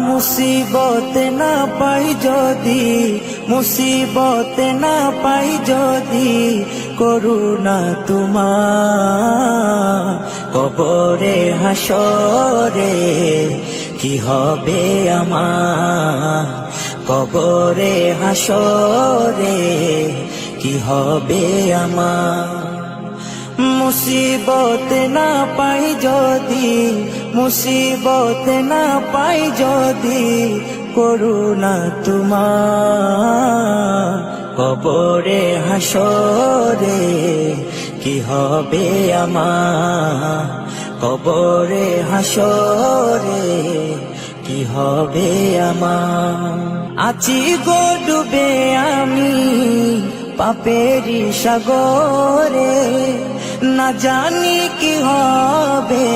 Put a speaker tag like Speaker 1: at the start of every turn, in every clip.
Speaker 1: মুসিবত না পাই যদি, মুসিবত না পাই যদি, করুণা তোমার কবরে হাসরে কি হবে আমার, কবরে হাসরে কি হবে আমার। মুসিবত না পাই যদি, মুসিবত না পাই যদি, করুণা তোমার কবরে হাসরে কি হবে আমার, কবরে হাসরে কি হবে আমার। আছি গো ডুবে আমি পাপেরি সাগরে, না জানি কি হবে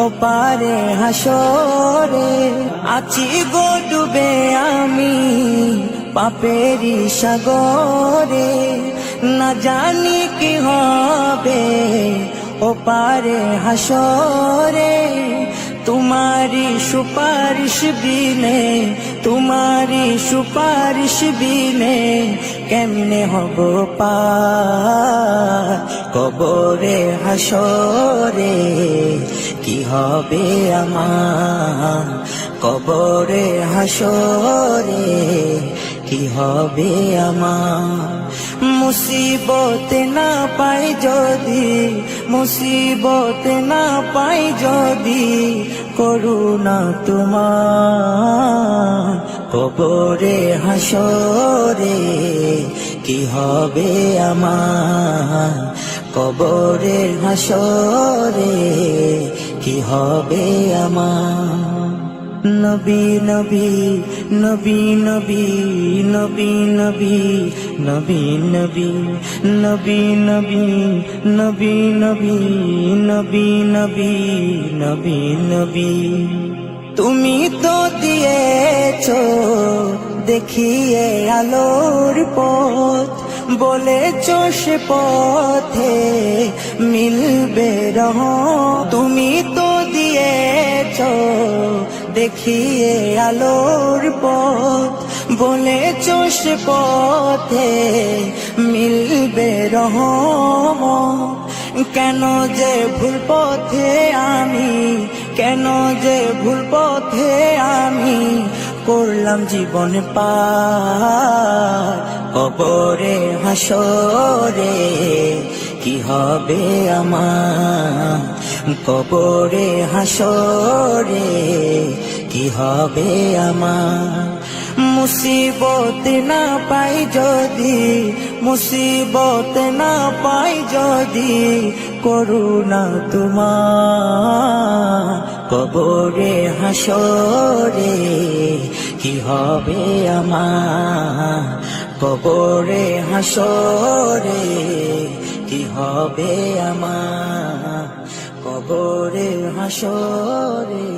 Speaker 1: ওপারে হাসরে। আছি গো ডুবে আমি পাপেরি সাগরে, না জানি কি হবে ওপারে হাসরে। তোমারি সুপারিশ বিনে, তোমারি সুপারিশ বিনে কেমনে হব পার, কবরে হাসরে কি হবে আমার, কবরে হাসরে কি হবে আমার। মুসিবত না পাই যদি, মুসিবত না পাই যদি, করুণা তোমার কবরে হাসরে কি হবে আমার, কবরে হাসরে কি হবে আমার। নবী নবী নবী নবী নবী নবী নবী নবী নবী নবী নবী নবী নবী নবী নবী নবী। তুমি তো দিয়েছো দেখিয়ে আলোর পথ, বলেছো সে পথে মিলবে রহমত। তুমি তো দিয়েছো দেখিয়ে আলোর পথ, বলেছো সে পথে মিলবে রহমত। কেন যে ভুল পথে আমি, কেন যে ভুল পথে আমি করলাম জীবন পার, কবরে হাসরে কি হবে আমার, কবরে হাসরে কি হবে আমার। মুসিবত না পাই যদি, মুসিবত না পাই যদি, করুণা তোমার কবরে হাসরে কি হবে আমার, কবরে হাসরে কি হবে আমার, কবরে হাসরে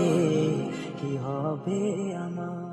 Speaker 1: কি হবে আমার।